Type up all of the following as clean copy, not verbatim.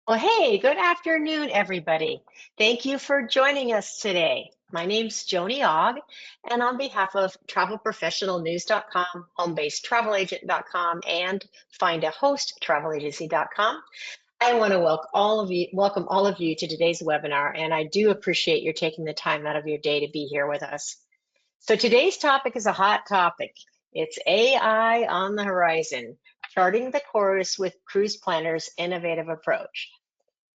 Well, hey, good afternoon, everybody. Thank you for joining us today. My name's Joni Ogg, and on behalf of travelprofessionalnews.com, homebasedtravelagent.com, and findahosttravelagency.com, I want to welcome all of you to today's webinar, and I do appreciate your taking the time out of your day to be here with us. So today's topic is a hot topic. It's AI on the horizon, charting the course with Cruise Planners' innovative approach.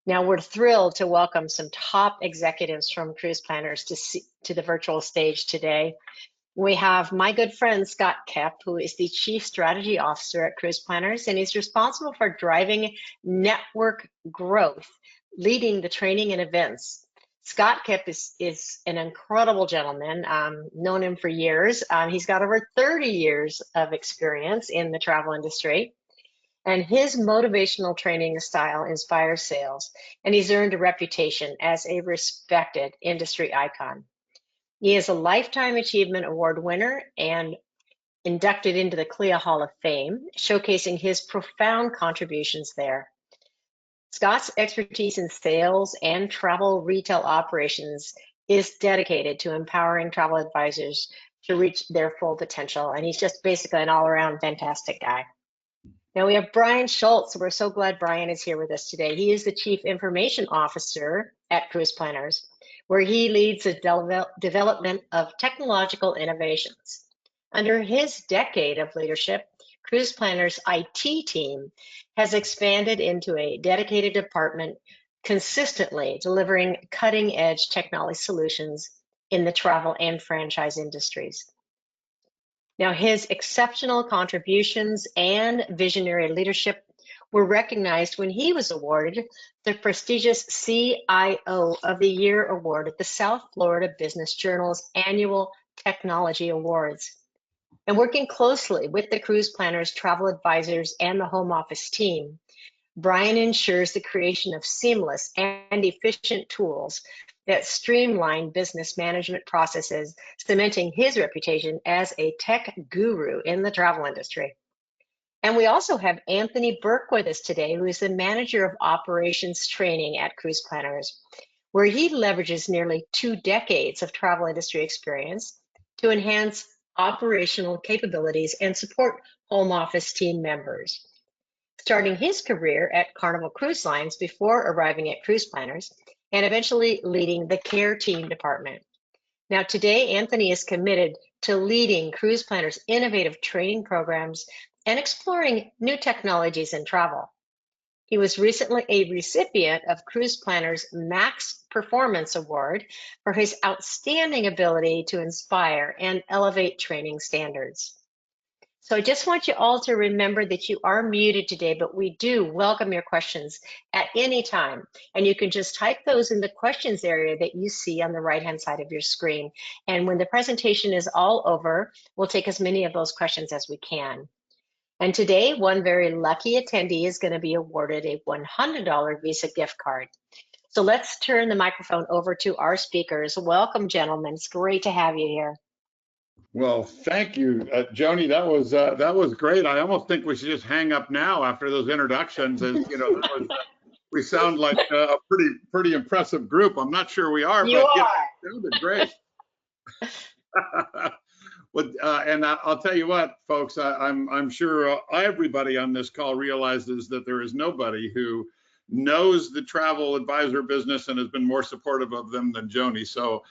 Now, we're thrilled to welcome some top executives from Cruise Planners to the virtual stage today. We have my good friend, Scott Koepf, who is the Chief Strategy Officer at Cruise Planners, and he's responsible for driving network growth, leading the training and events. Scott Koepf is an incredible gentleman, known him for years. He's got over 30 years of experience in the travel industry. And his motivational training style inspires sales, and he's earned a reputation as a respected industry icon. He is a Lifetime Achievement Award winner and inducted into the CLIA Hall of Fame, showcasing his profound contributions there. Scott's expertise in sales and travel retail operations is dedicated to empowering travel advisors to reach their full potential, and he's just basically an all-around fantastic guy. Now we have Brian Shultz. We're so glad Brian is here with us today. He is the Chief Information Officer at Cruise Planners, where he leads the development of technological innovations. Under his decade of leadership, Cruise Planners' IT team has expanded into a dedicated department, consistently delivering cutting-edge technology solutions in the travel and franchise industries. Now, his exceptional contributions and visionary leadership were recognized when he was awarded the prestigious CIO of the Year award at the South Florida Business Journal's annual Technology Awards. And working closely with the Cruise Planners, travel advisors, and the home office team, Brian ensures the creation of seamless and efficient tools that streamline business management processes, cementing his reputation as a tech guru in the travel industry. And we also have Anthony Burke with us today, who is the Manager of Operations Training at Cruise Planners, where he leverages nearly 2 decades of travel industry experience to enhance operational capabilities and support home office team members. Starting his career at Carnival Cruise Lines before arriving at Cruise Planners, and eventually leading the care team department. Now today, Anthony is committed to leading Cruise Planners' innovative training programs and exploring new technologies in travel. He was recently a recipient of Cruise Planners' Max Performance Award for his outstanding ability to inspire and elevate training standards. So I just want you all to remember that you are muted today, but we do welcome your questions at any time. And you can just type those in the questions area that you see on the right-hand side of your screen. And when the presentation is all over, we'll take as many of those questions as we can. And today, one very lucky attendee is going to be awarded a $100 Visa gift card. So let's turn the microphone over to our speakers. Welcome, gentlemen. It's great to have you here. Well, thank you, Joni. That was great. I almost think we should just hang up now after those introductions. As you know, we sound like a pretty impressive group. I'm not sure we are, You but are. it sounded great. And I'll tell you what, folks. I'm sure everybody on this call realizes that there is nobody who knows the travel advisor business and has been more supportive of them than Joni. So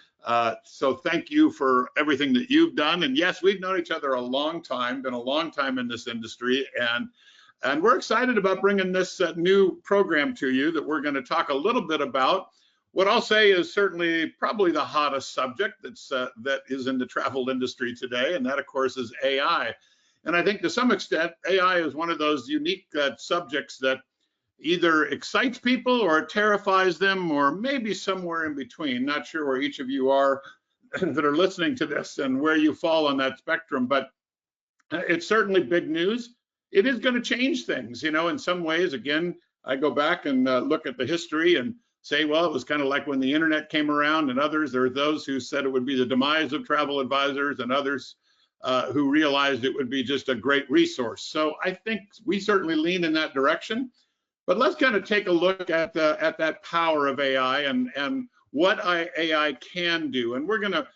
thank you for everything that you've done. And yes, we've known each other a long time, been a long time in this industry, and we're excited about bringing this new program to you that we're going to talk a little bit about. What I'll say is certainly probably the hottest subject that is in the travel industry today, and that of course is AI. And I think to some extent, AI is one of those unique subjects that either excites people or terrifies them, or maybe somewhere in between. Not sure where each of you are that are listening to this and where you fall on that spectrum, but it's certainly big news. It is going to change things, you know, in some ways. Again, I go back and look at the history and say, well, it was kind of like when the internet came around, and others, there are those who said it would be the demise of travel advisors, and others who realized it would be just a great resource. So I think we certainly lean in that direction. But let's kind of take a look at that power of AI and what AI can do. And we're going to,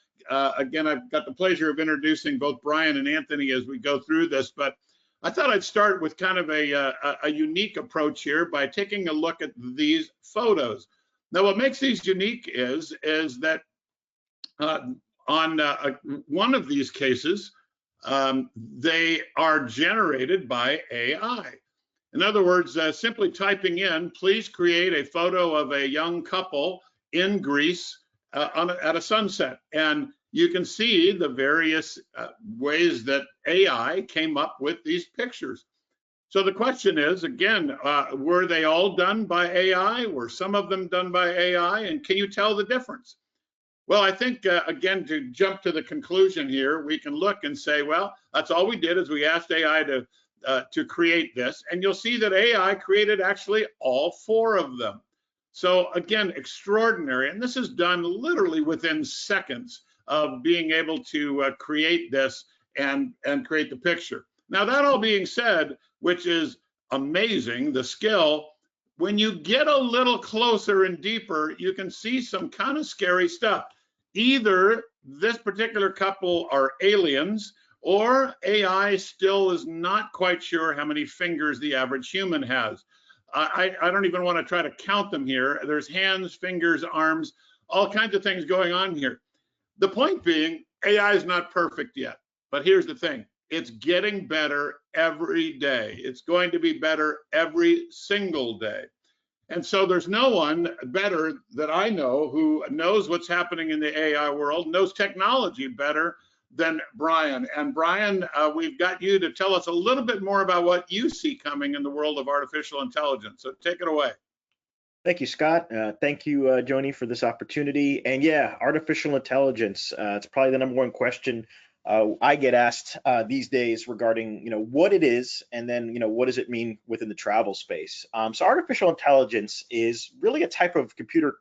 again, I've got the pleasure of introducing both Brian and Anthony as we go through this, but I thought I'd start with kind of a unique approach here by taking a look at these photos. Now, what makes these unique is that on one of these cases, they are generated by AI. In other words, simply typing in, please create a photo of a young couple in Greece at a sunset. And you can see the various ways that AI came up with these pictures. So the question is, again, were they all done by AI? Were some of them done by AI? And can you tell the difference? Well, I think, again, to jump to the conclusion here, we can look and say, well, that's all we did is we asked AI to create this. And you'll see that AI created actually all 4 of them. So again, extraordinary. And this is done literally within seconds of being able to create this and create the picture. Now, that all being said, which is amazing, the skill, when you get a little closer and deeper, you can see some kind of scary stuff. Either this particular couple are aliens, or AI still is not quite sure how many fingers the average human has. I don't even want to try to count them here. There's hands, fingers, arms, all kinds of things going on here. The point being, AI is not perfect yet. But here's the thing. It's getting better every day. It's going to be better every single day. And so there's no one better that I know who knows what's happening in the AI world, knows technology better than Brian. And Brian, we've got you to tell us a little bit more about what you see coming in the world of artificial intelligence. So take it away. Thank you, Scott. Thank you, Joni, for this opportunity. And yeah, artificial intelligence, it's probably the #1 question I get asked these days regarding, what it is, and then, what does it mean within the travel space. So artificial intelligence is really a type of computer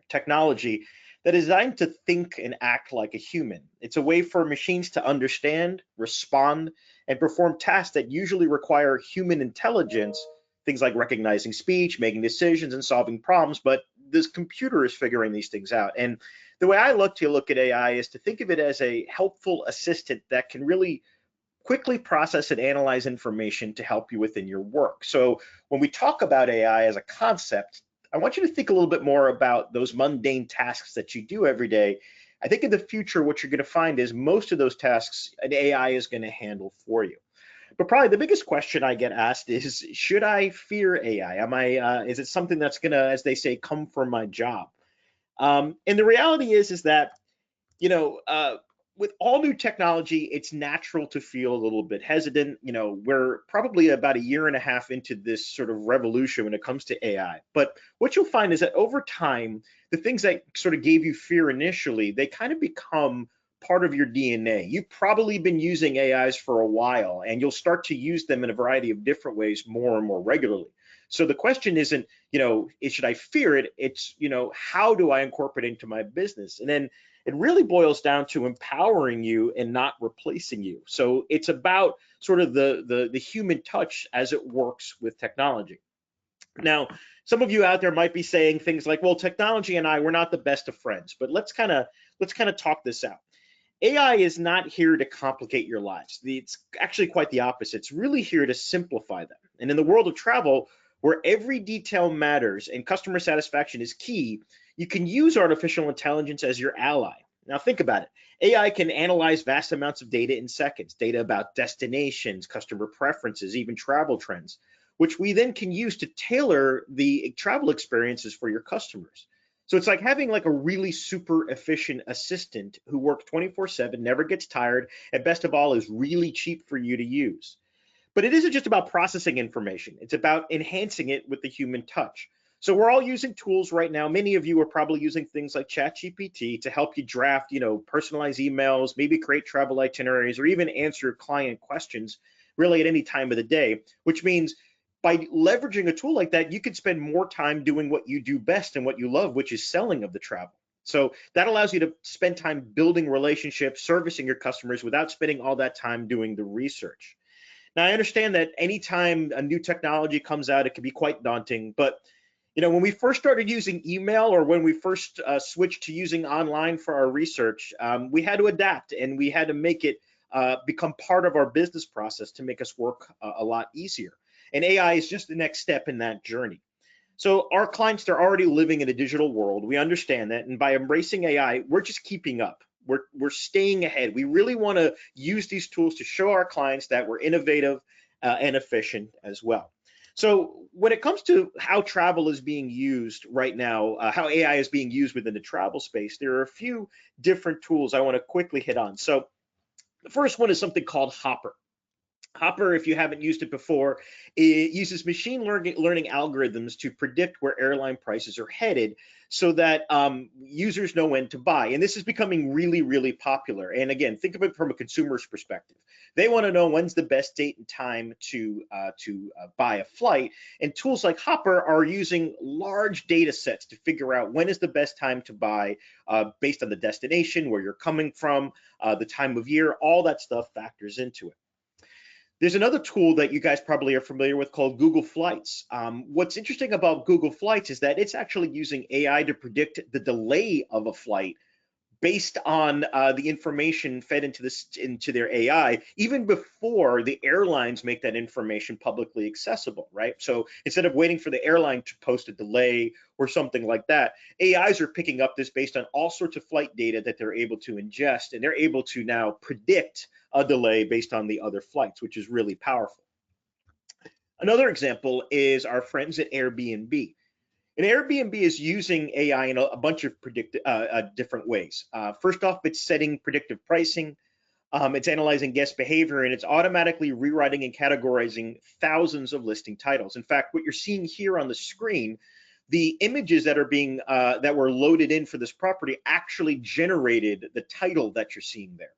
technology that is designed to think and act like a human. It's a way for machines to understand, respond, and perform tasks that usually require human intelligence, things like recognizing speech, making decisions, and solving problems, but this computer is figuring these things out. And the way I look at AI is to think of it as a helpful assistant that can really quickly process and analyze information to help you within your work. So when we talk about AI as a concept, I want you to think a little bit more about those mundane tasks that you do every day. I think in the future, what you're going to find is most of those tasks an AI is going to handle for you. But probably the biggest question I get asked is, should I fear AI? Is it something that's going to, as they say, come for my job? And the reality is that, with all new technology, it's natural to feel a little bit hesitant. We're probably about 1.5 years into this sort of revolution when it comes to AI. But what you'll find is that over time, the things that sort of gave you fear initially, they kind of become part of your DNA. You've probably been using AIs for a while, and you'll start to use them in a variety of different ways more and more regularly. So the question isn't, should I fear it? It's, how do I incorporate it into my business? And then it really boils down to empowering you and not replacing you. So it's about sort of the human touch as it works with technology. Now, some of you out there might be saying things like, well, technology and I, we're not the best of friends, but let's kind of talk this out. AI is not here to complicate your lives. It's actually quite the opposite. It's really here to simplify them. And in the world of travel, where every detail matters and customer satisfaction is key, you can use artificial intelligence as your ally. Now think about it. AI can analyze vast amounts of data in seconds, data about destinations, customer preferences, even travel trends, which we then can use to tailor the travel experiences for your customers. So it's like having like a really super efficient assistant who works 24/7, never gets tired, and best of all is really cheap for you to use. But it isn't just about processing information. It's about enhancing it with the human touch. So we're all using tools right now. Many of you are probably using things like ChatGPT to help you draft, personalized emails, maybe create travel itineraries, or even answer client questions really at any time of the day, which means by leveraging a tool like that, you can spend more time doing what you do best and what you love, which is selling of the travel. So that allows you to spend time building relationships, servicing your customers without spending all that time doing the research. Now, I understand that anytime a new technology comes out, it can be quite daunting, but when we first started using email, or when we first switched to using online for our research, we had to adapt, and we had to make it become part of our business process to make us work a lot easier. And AI is just the next step in that journey. So our clients, they're already living in a digital world. We understand that. And by embracing AI, we're just keeping up. We're staying ahead. We really want to use these tools to show our clients that we're innovative and efficient as well. So when it comes to how travel is being used right now, how AI is being used within the travel space, there are a few different tools I want to quickly hit on. So the first one is something called Hopper. Hopper, if you haven't used it before, it uses machine learning algorithms to predict where airline prices are headed so that users know when to buy. And this is becoming really, really popular. And again, think of it from a consumer's perspective. They want to know when's the best date and time to buy a flight. And tools like Hopper are using large data sets to figure out when is the best time to buy based on the destination, where you're coming from, the time of year, all that stuff factors into it. There's another tool that you guys probably are familiar with called Google Flights. What's interesting about Google Flights is that it's actually using AI to predict the delay of a flight based on the information fed into their AI, even before the airlines make that information publicly accessible, right? So instead of waiting for the airline to post a delay or something like that, AIs are picking up this based on all sorts of flight data that they're able to ingest, and they're able to now predict a delay based on the other flights, which is really powerful. Another example is our friends at Airbnb. And Airbnb is using AI in a bunch of different ways. First off, it's setting predictive pricing. It's analyzing guest behavior, and it's automatically rewriting and categorizing thousands of listing titles. In fact, what you're seeing here on the screen, the images that are being that were loaded in for this property actually generated the title that you're seeing there.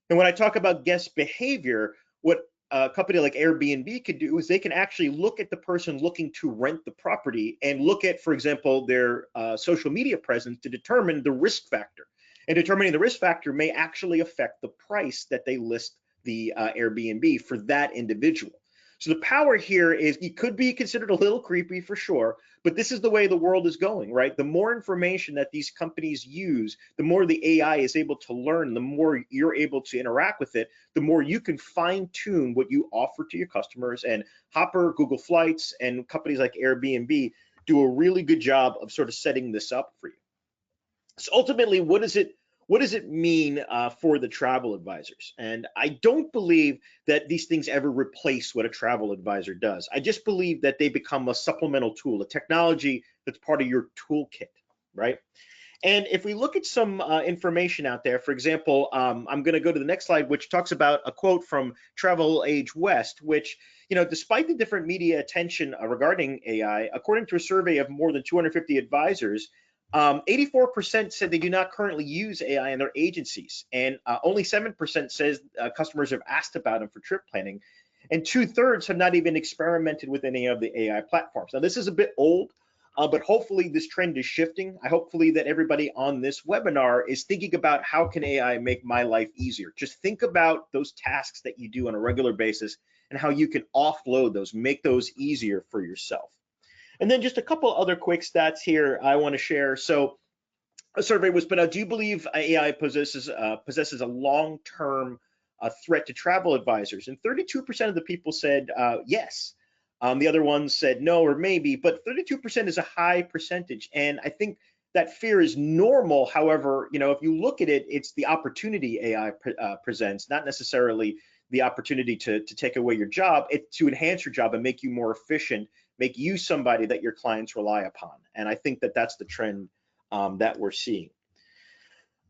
And when I talk about guest behavior, what a company like Airbnb could do is they can actually look at the person looking to rent the property and look at, for example, their social media presence to determine the risk factor. And determining the risk factor may actually affect the price that they list the Airbnb for that individual. So the power here is, it could be considered a little creepy for sure, but this is the way the world is going, right? The more information that these companies use, the more the AI is able to learn, the more you're able to interact with it, the more you can fine tune what you offer to your customers. And Hopper, Google Flights, and companies like Airbnb do a really good job of sort of setting this up for you. So ultimately, what does it mean for the travel advisors? And I don't believe that these things ever replace what a travel advisor does. I just believe that they become a supplemental tool, a technology that's part of your toolkit, right? And if we look at some information out there, for example, I'm going to go to the next slide, which talks about a quote from Travel Age West, which, despite the different media attention regarding AI, according to a survey of more than 250 advisors, 84% said they do not currently use AI in their agencies, and only 7% says customers have asked about them for trip planning, and 2/3 have not even experimented with any of the AI platforms. Now, this is a bit old, but hopefully this trend is shifting. Hopefully that everybody on this webinar is thinking about, how can AI make my life easier? Just think about those tasks that you do on a regular basis and how you can offload those, make those easier for yourself. And then just a couple other quick stats here I want to share. So a survey was put out: do you believe AI possesses a long-term threat to travel advisors? And 32% of the people said yes. The other ones said no or maybe, but 32% is a high percentage. And I think that fear is normal. However, if you look at it, it's the opportunity AI presents, not necessarily the opportunity to take away your job. It's to enhance your job and make you more efficient, make you somebody that your clients rely upon. And I think that that's the trend that we're seeing.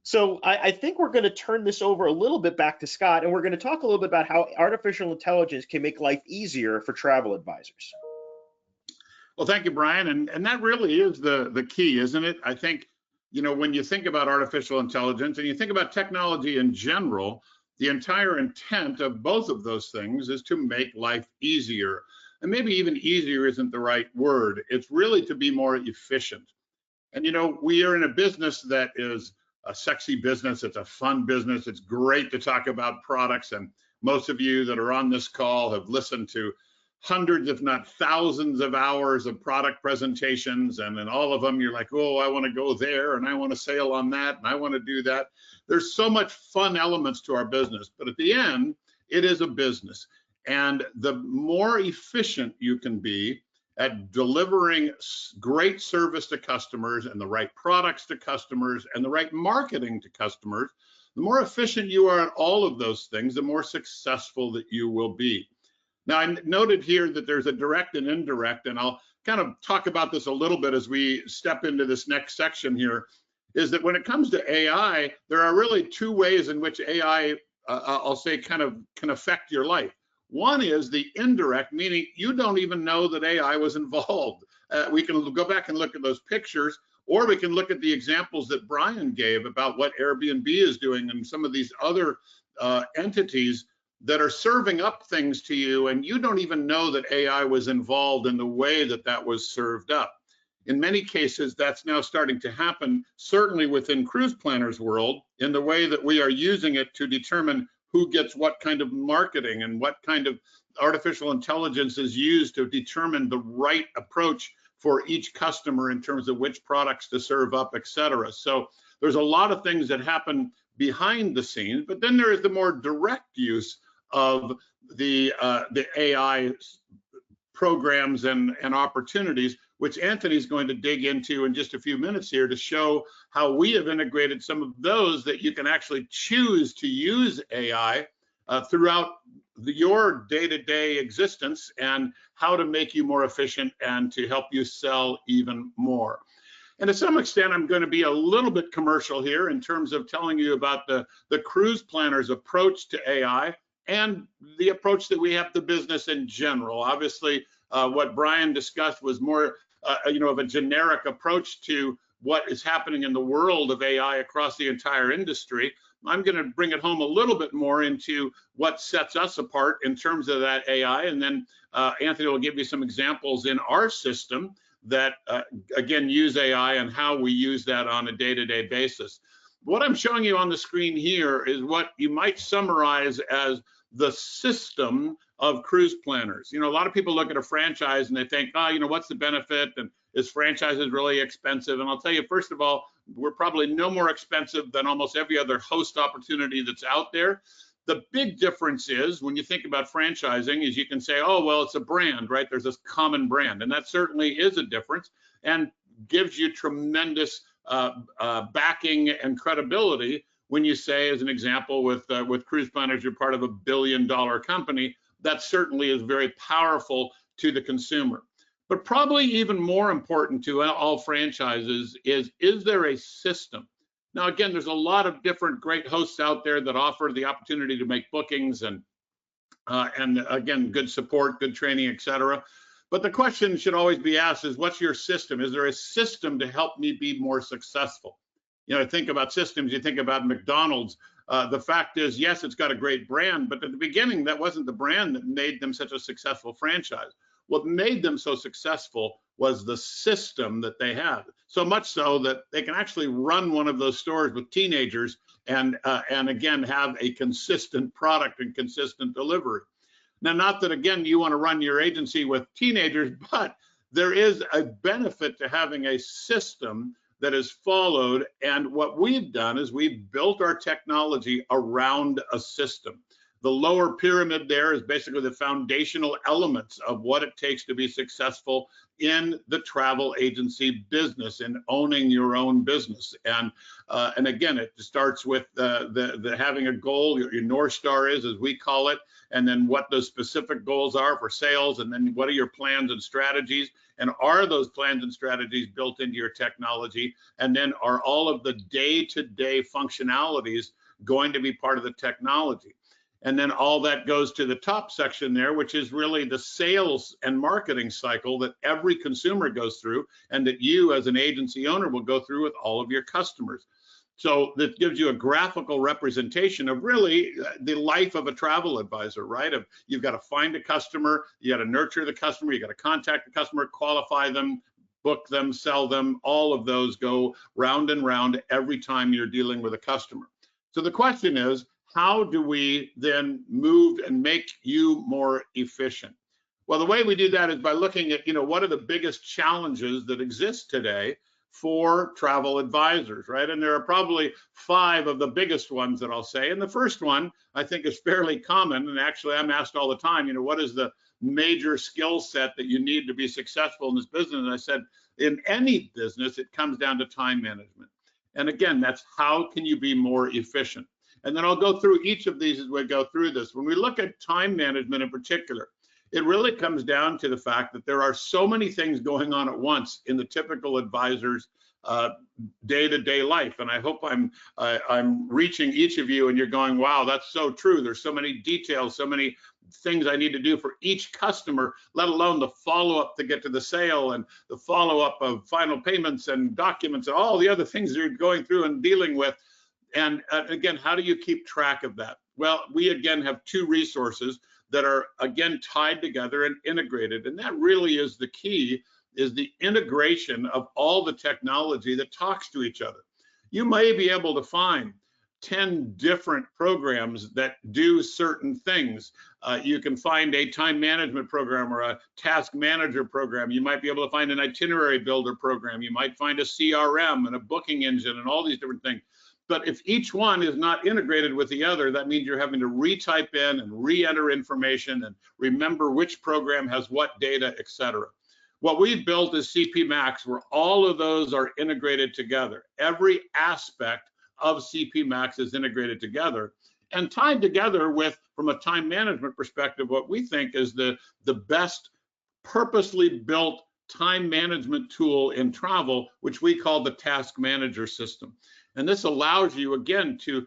So I think we're going to turn this over a little bit back to Scott, and we're going to talk a little bit about how artificial intelligence can make life easier for travel advisors. Well, thank you, Brian. And that really is the key, isn't it? I think, when you think about artificial intelligence and you think about technology in general, the entire intent of both of those things is to make life easier. And maybe even easier isn't the right word. It's really to be more efficient. And, we are in a business that is a sexy business. It's a fun business. It's great to talk about products. And most of you that are on this call have listened to hundreds, if not thousands of hours of product presentations. And in all of them, you're like, oh, I want to go there and I want to sail on that and I want to do that. There's so much fun elements to our business, but at the end, it is a business. And the more efficient you can be at delivering great service to customers and the right products to customers and the right marketing to customers, the more efficient you are at all of those things, the more successful that you will be. Now, I noted here that there's a direct and indirect, and I'll kind of talk about this a little bit as we step into this next section here, is that when it comes to AI, there are really two ways in which AI, I'll say, kind of can affect your life. One is the indirect, meaning you don't even know that AI was involved. We can go back and look at those pictures, or we can look at the examples that Brian gave about what Airbnb is doing and some of these other entities that are serving up things to you, and you don't even know that AI was involved in the way that that was served up. In many cases, that's now starting to happen, certainly within Cruise Planners world, in the way that we are using it to determine who gets what kind of marketing and what kind of artificial intelligence is used to determine the right approach for each customer in terms of which products to serve up, et cetera. So there's a lot of things that happen behind the scenes, but then there is the more direct use of the AI programs and opportunities, which Anthony's going to dig into in just a few minutes here to show how we have integrated some of those that you can actually choose to use AI throughout your day-to-day existence, and how to make you more efficient and to help you sell even more. And to some extent, I'm going to be a little bit commercial here in terms of telling you about the Cruise Planners approach to AI and the approach that we have to business in general. Obviously, what Brian discussed was more of a generic approach to what is happening in the world of AI across the entire industry. I'm going to bring it home a little bit more into what sets us apart in terms of that AI, and then Anthony will give you some examples in our system that, again, use AI and how we use that on a day-to-day basis. What I'm showing you on the screen here is what you might summarize as the system of Cruise Planners. A lot of people look at a franchise and they think, what's the benefit? And is franchises really expensive? And I'll tell you, first of all, we're probably no more expensive than almost every other host opportunity that's out there. The big difference is when you think about franchising is you can say, oh, well, it's a brand, right? There's this common brand, and that certainly is a difference and gives you tremendous backing and credibility when you say, as an example, with Cruise Planners, you're part of $1 billion company. That certainly is very powerful to the consumer. But probably even more important to all franchises is there a system? Now, again, there's a lot of different great hosts out there that offer the opportunity to make bookings and again, good support, good training, et cetera. But the question should always be asked is, what's your system? Is there a system to help me be more successful? Think about systems, you think about McDonald's. The fact is, yes, it's got a great brand, but at the beginning, that wasn't the brand that made them such a successful franchise. What made them so successful was the system that they had. So much so that they can actually run one of those stores with teenagers and again, have a consistent product and consistent delivery. Now, not that, again, you want to run your agency with teenagers, but there is a benefit to having a system that is followed. And what we've done is we've built our technology around a system. The lower pyramid there is basically the foundational elements of what it takes to be successful in the travel agency business and owning your own business. And again, it starts with the having a goal. Your North Star is, as we call it, and then what those specific goals are for sales, and then what are your plans and strategies, and are those plans and strategies built into your technology, and then are all of the day-to-day functionalities going to be part of the technology. And then all that goes to the top section there, which is really the sales and marketing cycle that every consumer goes through, and that you as an agency owner will go through with all of your customers. So that gives you a graphical representation of really the life of a travel advisor, right? You've got to find a customer, you got to nurture the customer, you got to contact the customer, qualify them, book them, sell them. All of those go round and round every time you're dealing with a customer. So the question is, how do we then move and make you more efficient? Well, the way we do that is by looking at, what are the biggest challenges that exist today for travel advisors, right? And there are probably 5 of the biggest ones that I'll say. And the first one, I think, is fairly common. And actually, I'm asked all the time, what is the major skill set that you need to be successful in this business? And I said, in any business, it comes down to time management. And again, that's how can you be more efficient? And then I'll go through each of these as we go through this. When we look at time management in particular, it really comes down to the fact that there are so many things going on at once in the typical advisor's day-to-day life. And I hope I'm reaching each of you and you're going, wow, that's so true. There's so many details, so many things I need to do for each customer, let alone the follow-up to get to the sale and the follow-up of final payments and documents and all the other things you're going through and dealing with. And again, how do you keep track of that? Well, we again have 2 resources that are again tied together and integrated. And that really is the key, is the integration of all the technology that talks to each other. You may be able to find 10 different programs that do certain things. You can find a time management program or a task manager program. You might be able to find an itinerary builder program. You might find a CRM and a booking engine and all these different things. But if each one is not integrated with the other, that means you're having to retype in and re-enter information and remember which program has what data, et cetera. What we've built is CP Max, where all of those are integrated together. Every aspect of CP Max is integrated together and tied together with, from a time management perspective, what we think is the best purposely built time management tool in travel, which we call the Task Manager system. And this allows you, again, to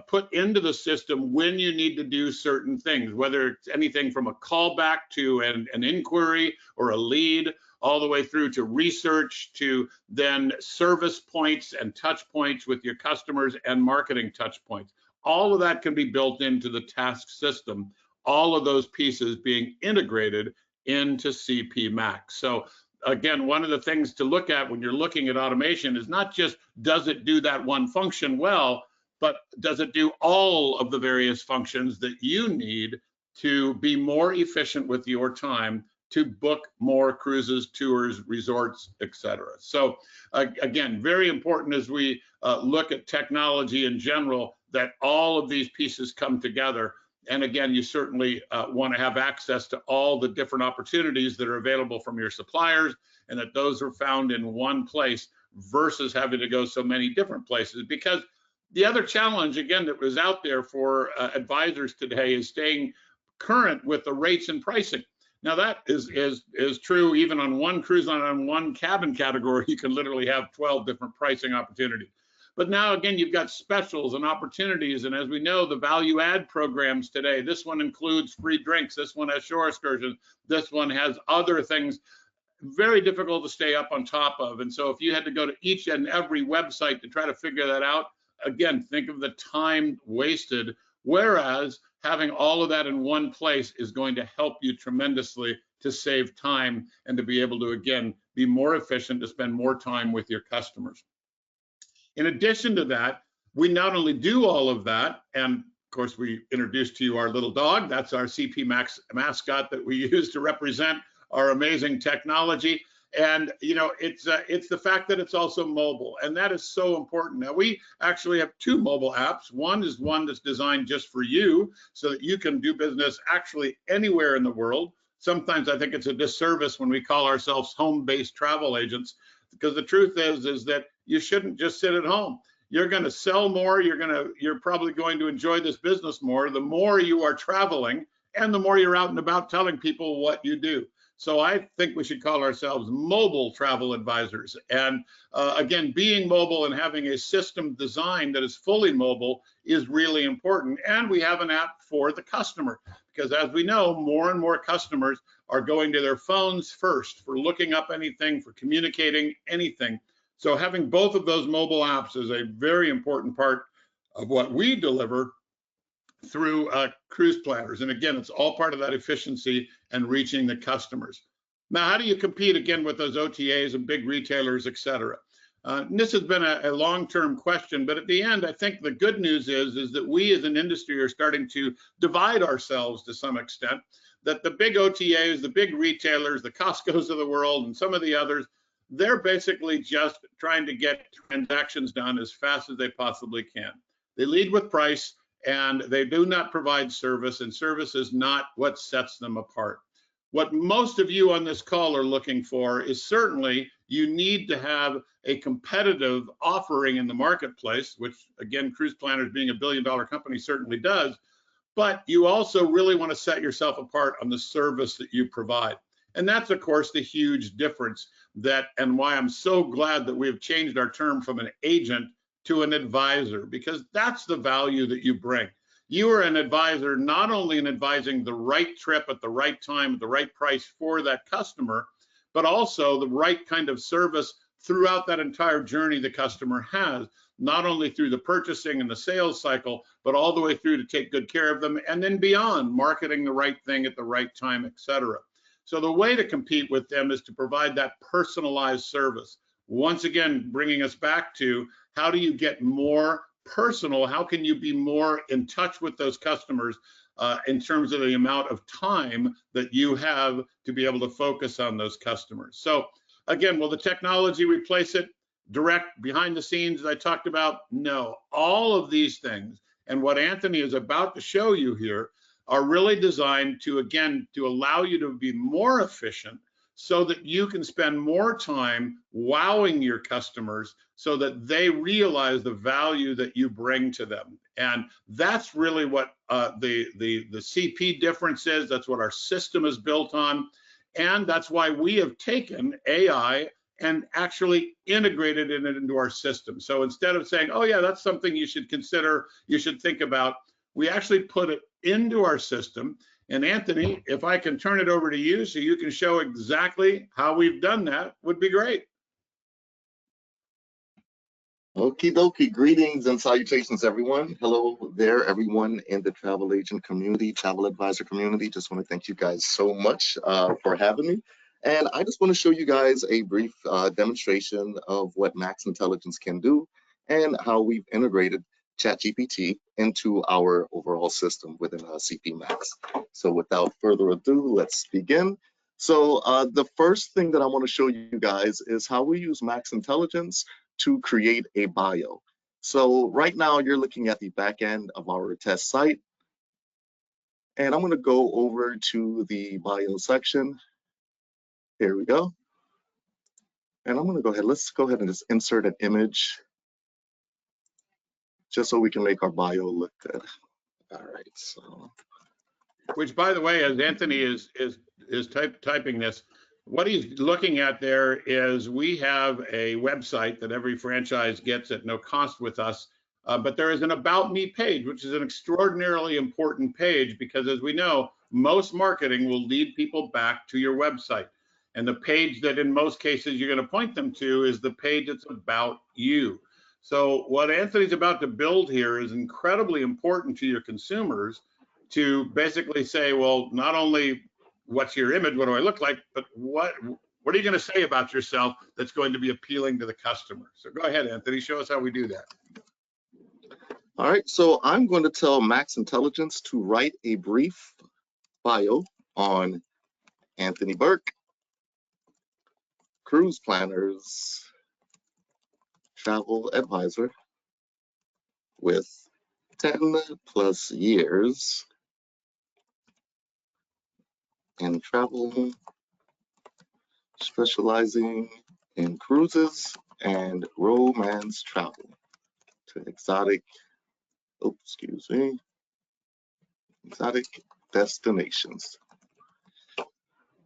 put into the system when you need to do certain things, whether it's anything from a callback to an inquiry or a lead, all the way through to research, to then service points and touch points with your customers and marketing touch points. All of that can be built into the task system, all of those pieces being integrated into CP Max. So again, one of the things to look at when you're looking at automation is not just does it do that one function well, but does it do all of the various functions that you need to be more efficient with your time to book more cruises, tours, resorts, etc. So again, very important as we look at technology in general, that all of these pieces come together. And again, you certainly want to have access to all the different opportunities that are available from your suppliers, and that those are found in one place versus having to go so many different places. Because the other challenge, again, that was out there for advisors today is staying current with the rates and pricing. Now that is true even on one cruise line, on one cabin category, you can literally have 12 different pricing opportunities. But now, again, you've got specials and opportunities. And as we know, the value add programs today, this one includes free drinks. This one has shore excursions. This one has other things, very difficult to stay up on top of. And so if you had to go to each and every website to try to figure that out, again, think of the time wasted. Whereas having all of that in one place is going to help you tremendously to save time and to be able to, again, be more efficient, to spend more time with your customers. In addition to that, we not only do all of that, and of course we introduced to you our little dog, that's our CP Max mascot that we use to represent our amazing technology. And it's the fact that it's also mobile, and that is so important. Now we actually have 2 mobile apps. One is one that's designed just for you, so that you can do business actually anywhere in the world. Sometimes I think it's a disservice when we call ourselves home-based travel agents, because the truth is that you shouldn't just sit at home. You're going to sell more. You're probably going to enjoy this business more the more you are traveling and the more you're out and about telling people what you do. So I think we should call ourselves mobile travel advisors. And again, being mobile and having a system design that is fully mobile is really important. And we have an app for the customer, because as we know, more and more customers are going to their phones first for looking up anything, for communicating anything. So having both of those mobile apps is a very important part of what we deliver through Cruise Planners. And again, it's all part of that efficiency and reaching the customers. Now, how do you compete again with those OTAs and big retailers, et cetera? This has been a long-term question, but at the end, I think the good news is that we as an industry are starting to divide ourselves to some extent, that the big OTAs, the big retailers, the Costcos of the world, and some of the others, they're basically just trying to get transactions done as fast as they possibly can. They lead with price, and they do not provide service, and service is not what sets them apart. What most of you on this call are looking for is certainly you need to have a competitive offering in the marketplace, which again, Cruise Planners being $1 billion company certainly does, but you also really want to set yourself apart on the service that you provide. And that's, of course, the huge difference and why I'm so glad that we've changed our term from an agent to an advisor, because that's the value that you bring. You are an advisor, not only in advising the right trip at the right time, at the right price for that customer, but also the right kind of service throughout that entire journey the customer has, not only through the purchasing and the sales cycle, but all the way through to take good care of them, and then beyond, marketing the right thing at the right time, etc. So the way to compete with them is to provide that personalized service. Once again, bringing us back to how do you get more personal? How can you be more in touch with those customers in terms of the amount of time that you have to be able to focus on those customers? So again, will the technology replace it? Direct, behind the scenes, as I talked about? No. All of these things, and what Anthony is about to show you here, are really designed to, again, to allow you to be more efficient so that you can spend more time wowing your customers so that they realize the value that you bring to them. And that's really what the CP difference is. That's what our system is built on. And that's why we have taken AI and actually integrated it into our system. So instead of saying, oh yeah, that's something you should consider, you should think about, we actually put it into our system. And Anthony, if I can turn it over to you so you can show exactly how we've done that, would be great. Okie dokie, greetings and salutations, everyone. Hello there, everyone in the travel agent community, travel advisor community. Just want to thank you guys so much for having me. And I just want to show you guys a brief demonstration of what Max Intelligence can do and how we've integrated ChatGPT into our overall system within CP Max. So without further ado, let's begin. So the first thing that I want to show you guys is how we use Max Intelligence to create a bio. So right now you're looking at the back end of our test site. And I'm going to go over to the bio section. Here we go. And I'm going to go ahead, let's go ahead and just insert an image just so we can make our bio look good. All right, so. Which, by the way, as Anthony is typing this, what he's looking at there is we have a website that every franchise gets at no cost with us, but there is an About Me page, which is an extraordinarily important page because, as we know, most marketing will lead people back to your website. And the page that in most cases you're going to point them to is the page that's about you. So what Anthony's about to build here is incredibly important to your consumers to basically say, well, not only what's your image, what do I look like, but what are you going to say about yourself that's going to be appealing to the customer? So go ahead, Anthony, show us how we do that. All right, so I'm going to tell Max Intelligence to write a brief bio on Anthony Burke, Cruise Planners Travel Advisor with 10+ years in travel, specializing in cruises and romance travel to exotic destinations.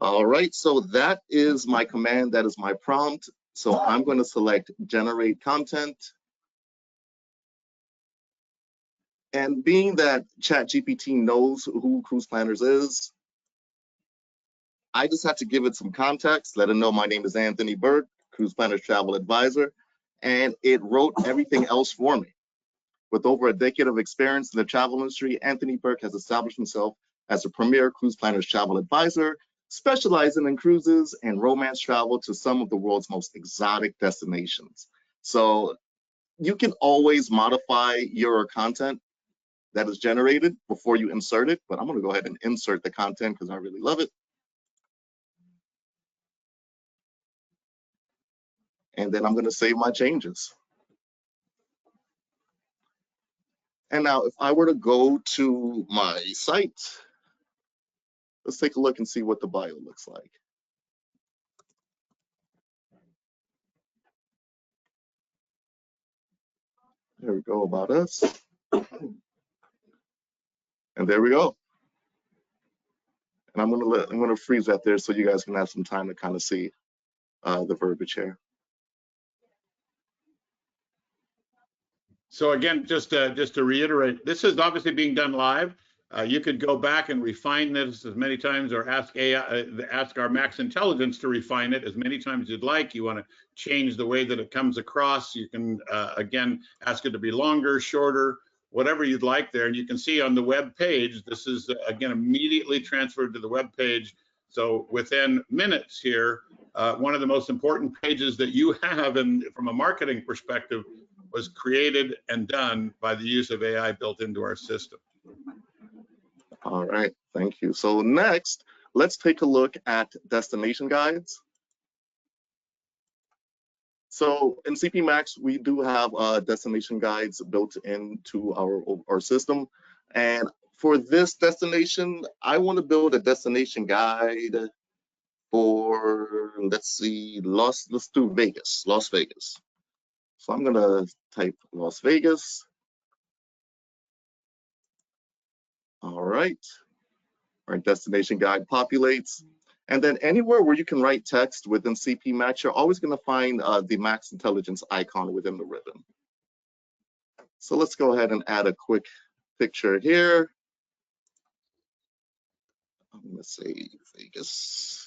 All right, so that is my command, that is my prompt. So I'm going to select generate content. And being that ChatGPT knows who Cruise Planners is, I just had to give it some context, let it know my name is Anthony Burke, Cruise Planners Travel Advisor, and it wrote everything else for me. With over a decade of experience in the travel industry, Anthony Burke has established himself as a premier Cruise Planners Travel Advisor, specializing in cruises and romance travel to some of the world's most exotic destinations. So you can always modify your content that is generated before you insert it, but I'm going to go ahead and insert the content because I really love it. And then I'm going to save my changes. And now if I were to go to my site, let's take a look and see what the bio looks like. There we go, about us. And there we go. And I'm gonna freeze that there so you guys can have some time to kind of see the verbiage here. So again, just to reiterate, this is obviously being done live. You could go back and refine this as many times, or ask our Max Intelligence to refine it as many times as you'd like. You want to change the way that it comes across. You can again ask it to be longer, shorter, whatever you'd like there. And you can see on the web page, this is again immediately transferred to the web page. So within minutes here, one of the most important pages that you have, and from a marketing perspective, was created and done by the use of AI built into our system. All right, thank you. So next, let's take a look at destination guides. So in CP Max, we do have destination guides built into our system. And for this destination, I want to build a destination guide for, let's see, let's do Vegas, Las Vegas. So I'm gonna type Las Vegas. All right, our destination guide populates. And then anywhere where you can write text within CP Max, you're always gonna find the Max Intelligence icon within the ribbon. So let's go ahead and add a quick picture here. I'm gonna say Vegas.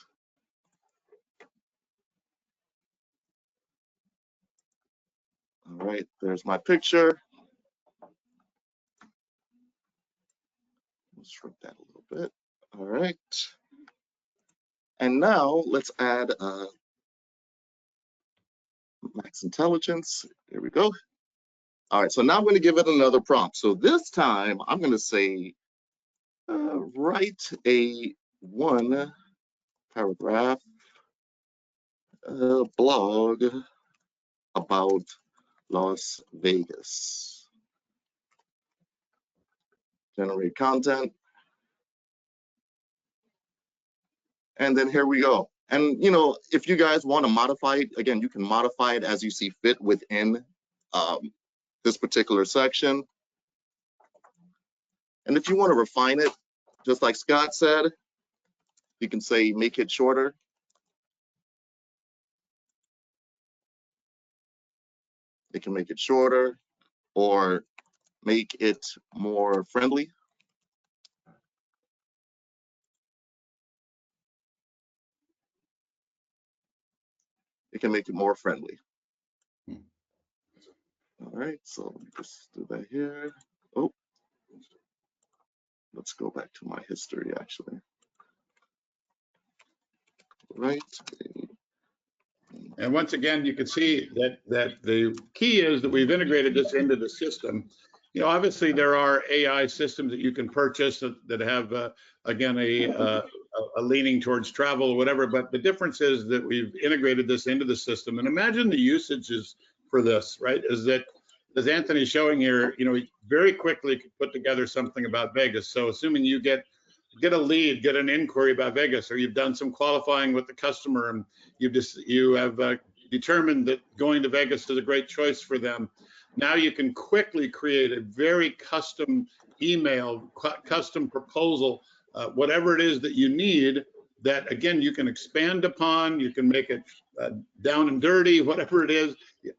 All right, there's my picture. Let's shrink that a little bit. All right. And now let's add Max Intelligence. Here we go. All right, so now I'm going to give it another prompt. So this time I'm going to say, write a 1-paragraph blog about Las Vegas. Generate content. And then here we go. And you know, if you guys want to modify it, again, you can modify it as you see fit within this particular section. And if you want to refine it, just like Scott said, you can say make it shorter. It can make it shorter, or make it more friendly. It can make it more friendly. All right, so let me just do that here. Oh, let's go back to my history actually. Right. And once again, you can see that the key is that we've integrated this into the system. You know, obviously there are AI systems that you can purchase that have, again, a leaning towards travel or whatever, but the difference is that we've integrated this into the system. And imagine the usages for this, right? Is that, as Anthony's showing here, you know, very quickly could put together something about Vegas. So assuming you get a lead, get an inquiry about Vegas, or you've done some qualifying with the customer and you have determined that going to Vegas is a great choice for them. Now you can quickly create a very custom email, custom proposal, whatever it is that you need, that again, you can expand upon, you can make it down and dirty, whatever it is,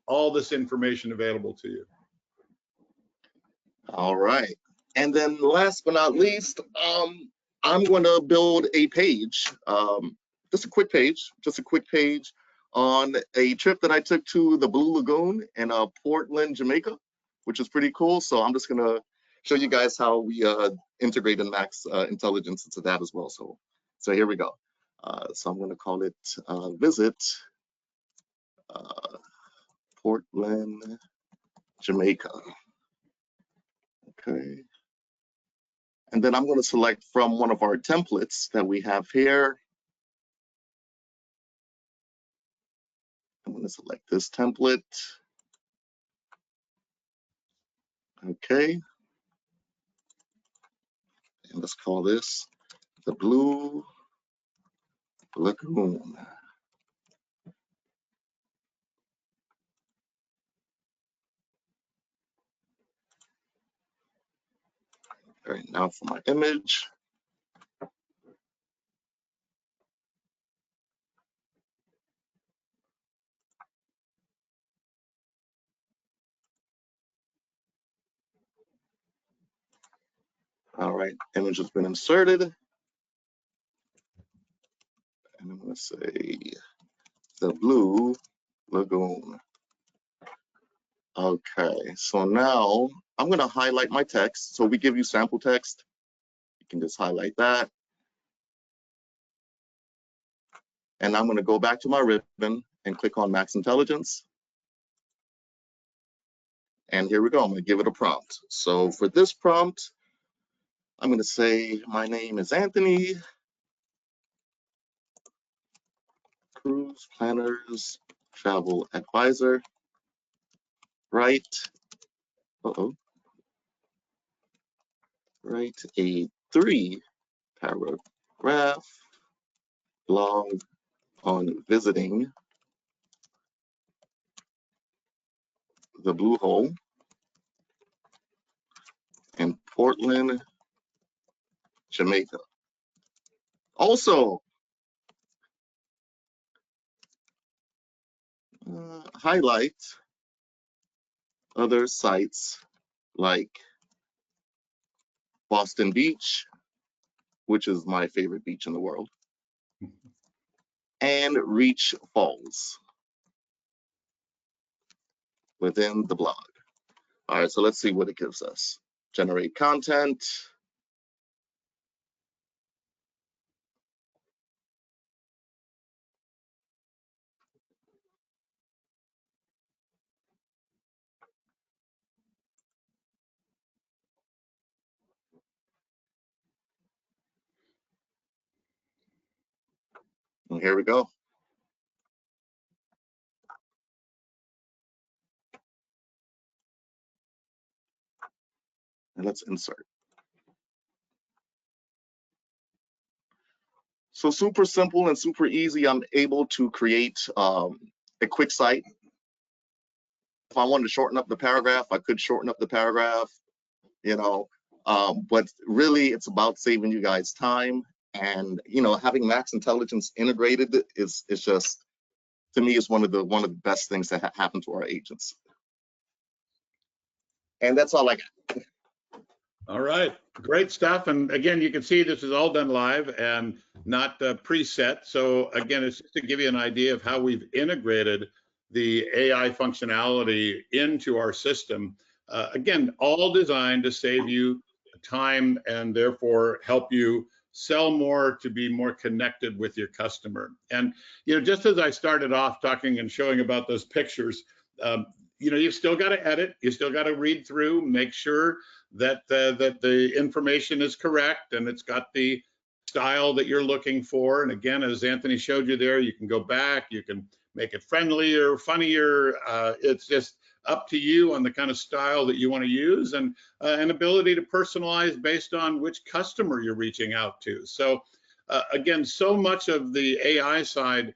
all this information available to you. All right. And then last but not least, I'm going to build a page, just a quick page on a trip that I took to the Blue Lagoon in Portland, Jamaica, which is pretty cool. So I'm just going to show you guys how we integrated Max Intelligence into that as well. So here we go. So I'm going to call it visit Portland, Jamaica. Okay. And then I'm going to select from one of our templates that we have here. I'm going to select this template. Okay. And let's call this the Blue Lagoon. All right, now for my image. All right, image has been inserted. And I'm going to say the Blue Lagoon. Okay, so now I'm going to highlight my text. So we give you sample text. You can just highlight that. And I'm going to go back to my ribbon and click on Max Intelligence. And here we go. I'm going to give it a prompt. So for this prompt, I'm going to say, my name is Anthony, Cruise Planners Travel Advisor. Write, write a 3-paragraph blog on visiting the Blue Hole in Portland, Jamaica. Also, highlight other sites like Boston Beach, which is my favorite beach in the world, and Reach Falls within the blog. All right, so let's see what it gives us. Generate content. And here we go. And let's insert. So super simple and super easy. I'm able to create a quick site. If I wanted to shorten up the paragraph, I could shorten up the paragraph, you know, but really it's about saving you guys time. And, you know, having Max Intelligence integrated is just, to me, is one of the best things that happen to our agents. And that's all I got. All right, great stuff. And again, you can see this is all done live and not preset. So again, it's just to give you an idea of how we've integrated the AI functionality into our system. Again, all designed to save you time and therefore help you sell more, to be more connected with your customer. And, you know, just as I started off talking and showing about those pictures, you know, you've still got to edit, you still got to read through, make sure that that the information is correct and it's got the style that you're looking for. And again, as Anthony showed you there, you can go back, you can make it friendlier, funnier. It's just up to you on the kind of style that you want to use, and an ability to personalize based on which customer you're reaching out to. So again, so much of the AI side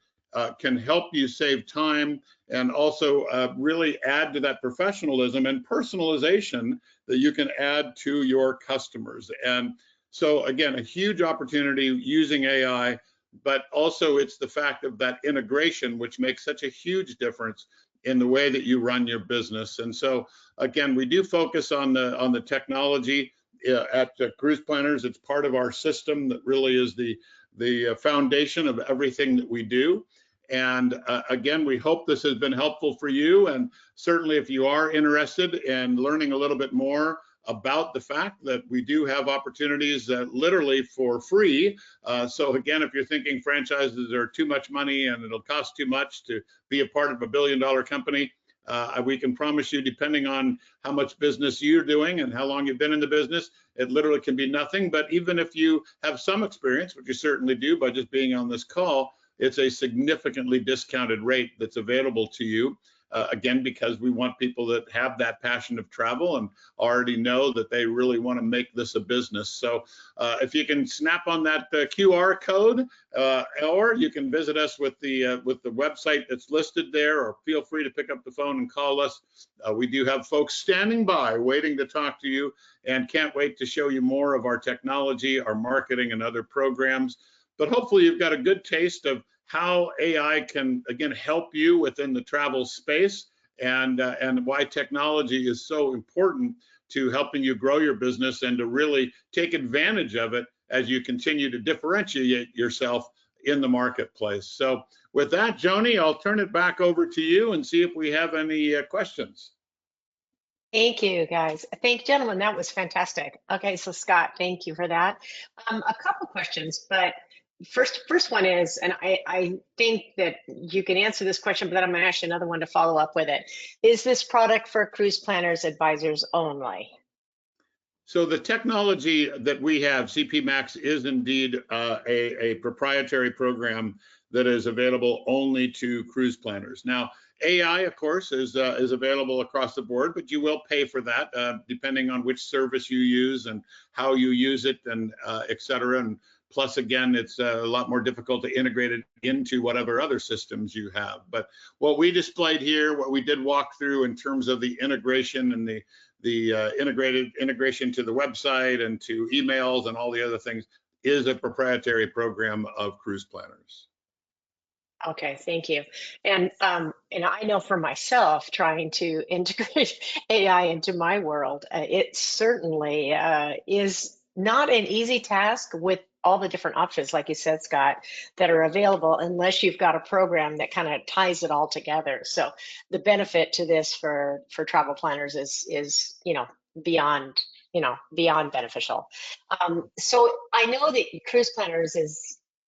can help you save time and also really add to that professionalism and personalization that you can add to your customers. And so again, a huge opportunity using AI, but also it's the fact of that integration, which makes such a huge difference in the way that you run your business. And so again, we do focus on the technology at Cruise Planners. It's part of our system that really is the foundation of everything that we do. And again, we hope this has been helpful for you. And certainly if you are interested in learning a little bit more about the fact that we do have opportunities literally for free. So again, if you're thinking franchises are too much money and it'll cost too much to be a part of $1 billion company, We can promise you, depending on how much business you're doing and how long you've been in the business, it literally can be nothing. But even if you have some experience, which you certainly do by just being on this call, it's a significantly discounted rate that's available to you. Again, because we want people that have that passion of travel and already know that they really want to make this a business. So if you can snap on that QR code, or you can visit us with the website that's listed there, or feel free to pick up the phone and call us. We do have folks standing by waiting to talk to you, and can't wait to show you more of our technology, our marketing, and other programs. But hopefully you've got a good taste of how AI can, again, help you within the travel space, and why technology is so important to helping you grow your business and to really take advantage of it as you continue to differentiate yourself in the marketplace. So with that, Joni, I'll turn it back over to you and see if we have any questions. Thank you, guys. Gentlemen, that was fantastic. Okay, so Scott, thank you for that. A couple questions, but first one is, and I think that you can answer this question, but then I'm going to ask you another one to follow up with it. Is this product for cruise planners advisors only? So the technology that we have, CP Max, is indeed a proprietary program that is available only to cruise planners. Now, AI, of course, is available across the board, but you will pay for that depending on which service you use and how you use it, and et cetera. And plus, again, it's a lot more difficult to integrate it into whatever other systems you have. But what we displayed here, what we did walk through in terms of the integration and the integration to the website and to emails and all the other things, is a proprietary program of Cruise Planners. Okay, thank you. And I know for myself, trying to integrate AI into my world, it certainly is not an easy task with all the different options, like you said, Scott, that are available, unless you've got a program that kind of ties it all together. So the benefit to this for travel planners is beyond beneficial. So I know that Cruise Planners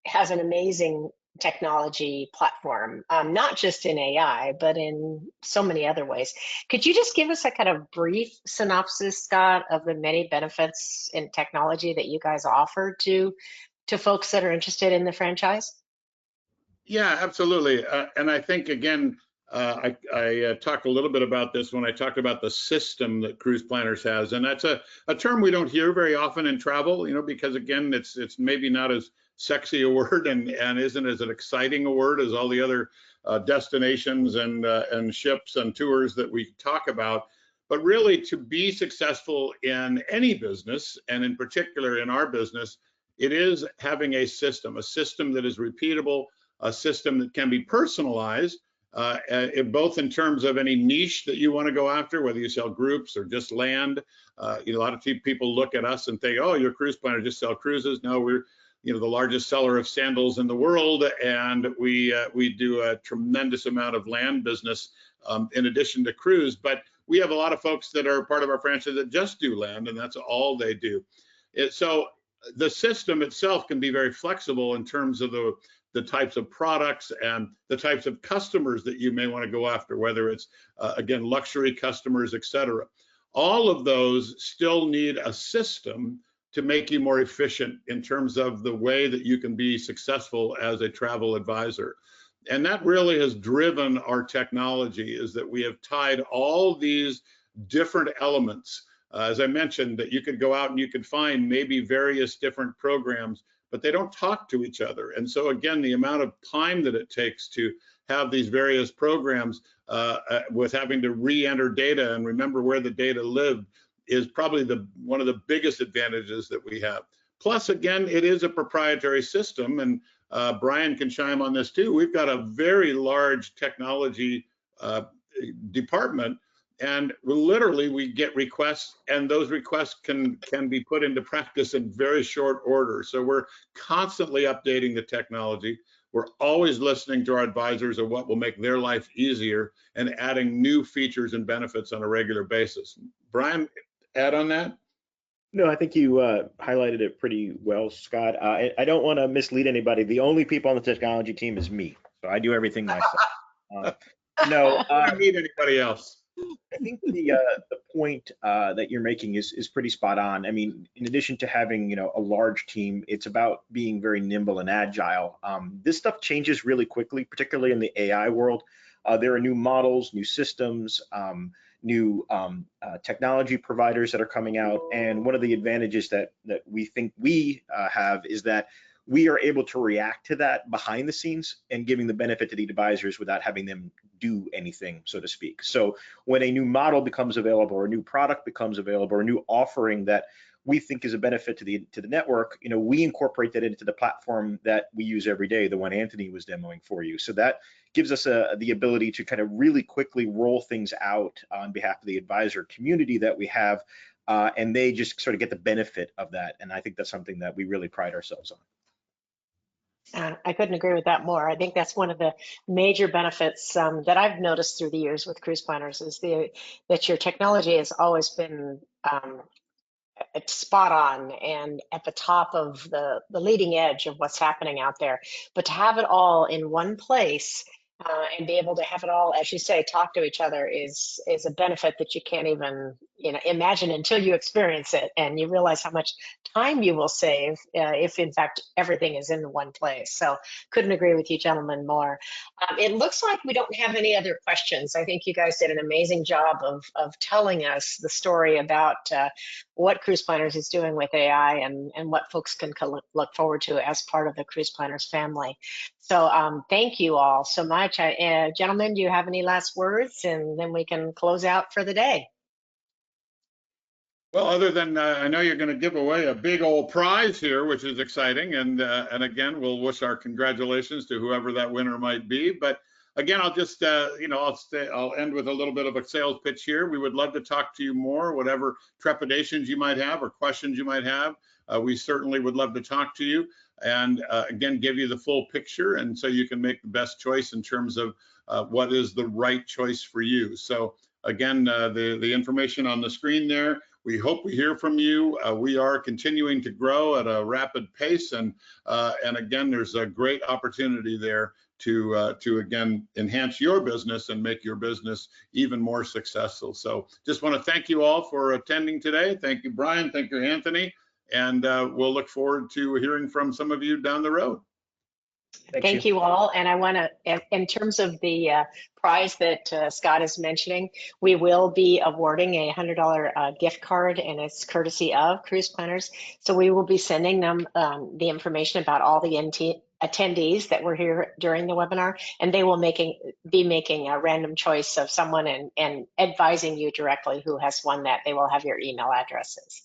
has an amazing technology platform, not just in AI, but in so many other ways. Could you just give us a kind of brief synopsis, Scott, of the many benefits in technology that you guys offer to folks that are interested in the franchise? Yeah, absolutely. And I think, again, I talked a little bit about this when I talked about the system that Cruise Planners has, and that's a term we don't hear very often in travel, because again, it's maybe not as sexy a word and isn't as an exciting a word as all the other destinations and ships and tours that we talk about. But really, to be successful in any business, and in particular in our business, it is having a system that is repeatable, a system that can be personalized, both in terms of any niche that you want to go after, whether you sell groups or just land. A lot of people look at us and think, oh, you're a cruise planner, just sell cruises. No, we're the largest seller of sandals in the world, and we do a tremendous amount of land business in addition to cruise. But we have a lot of folks that are part of our franchise that just do land, and that's all they do. So the system itself can be very flexible in terms of the types of products and the types of customers that you may want to go after, whether it's, again, luxury customers, et cetera. All of those still need a system to make you more efficient in terms of the way that you can be successful as a travel advisor. And that really has driven our technology, is that we have tied all these different elements. As I mentioned, that you could go out and you could find maybe various different programs, but they don't talk to each other. And so again, the amount of time that it takes to have these various programs with having to re-enter data and remember where the data lived is probably one of the biggest advantages that we have. Plus, again, it is a proprietary system, and Brian can chime on this too. We've got a very large technology department, and literally we get requests, and those requests can be put into practice in very short order. So we're constantly updating the technology. We're always listening to our advisors of what will make their life easier and adding new features and benefits on a regular basis. Brian, add on that? No, I think you highlighted it pretty well, Scott. I don't want to mislead anybody. The only people on the technology team is me, so I do everything myself. No, I don't meet anybody else. I think the point that you're making is pretty spot on. I mean, in addition to having a large team, it's about being very nimble and agile. This stuff changes really quickly, particularly in the AI world. There are new models, new systems, new technology providers that are coming out, and one of the advantages that we think we have is that we are able to react to that behind the scenes and giving the benefit to the advisors without having them do anything, so to speak. So when a new model becomes available or a new product becomes available or a new offering that we think is a benefit to the network, we incorporate that into the platform that we use every day, the one Anthony was demoing for you. So that gives us the ability to kind of really quickly roll things out on behalf of the advisor community that we have, and they just sort of get the benefit of that. And I think that's something that we really pride ourselves on. I couldn't agree with that more. I think that's one of the major benefits that I've noticed through the years with Cruise Planners is that your technology has always been spot on and at the top of the leading edge of what's happening out there. But to have it all in one place and be able to have it all, as you say, talk to each other is a benefit that you can't even imagine until you experience it, and you realize how much time you will save if in fact everything is in one place. So couldn't agree with you gentlemen more. It looks like we don't have any other questions. I think you guys did an amazing job of telling us the story about what Cruise Planners is doing with AI and what folks can look forward to as part of the Cruise Planners family. So thank you all so much. Gentlemen, do you have any last words? And then we can close out for the day. Well, other than I know you're going to give away a big old prize here, which is exciting, and again, we'll wish our congratulations to whoever that winner might be. But again, I'll just I'll end with a little bit of a sales pitch here. We would love to talk to you more, whatever trepidations you might have or questions you might have. We certainly would love to talk to you and again give you the full picture, and so you can make the best choice in terms of what is the right choice for you. So again, the information on the screen there. We hope we hear from you. We are continuing to grow at a rapid pace, and again, there's a great opportunity there to again enhance your business and make your business even more successful. So just want to thank you all for attending today. Thank you, Brian. Thank you, Anthony. And we'll look forward to hearing from some of you down the road. Thank you all. And I want to, in terms of the prize that Scott is mentioning, we will be awarding a $100 gift card, and it's courtesy of Cruise Planners. So we will be sending them the information about all the attendees that were here during the webinar, and they will be making a random choice of someone and advising you directly who has won that. They will have your email addresses.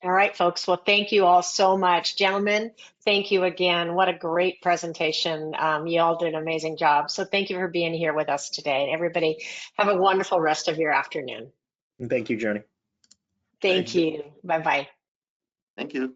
All right, folks. Well, thank you all so much. Gentlemen, thank you again. What a great presentation. You all did an amazing job. So thank you for being here with us today. And everybody, have a wonderful rest of your afternoon. Thank you, Joni. Thank you. Bye-bye. Thank you.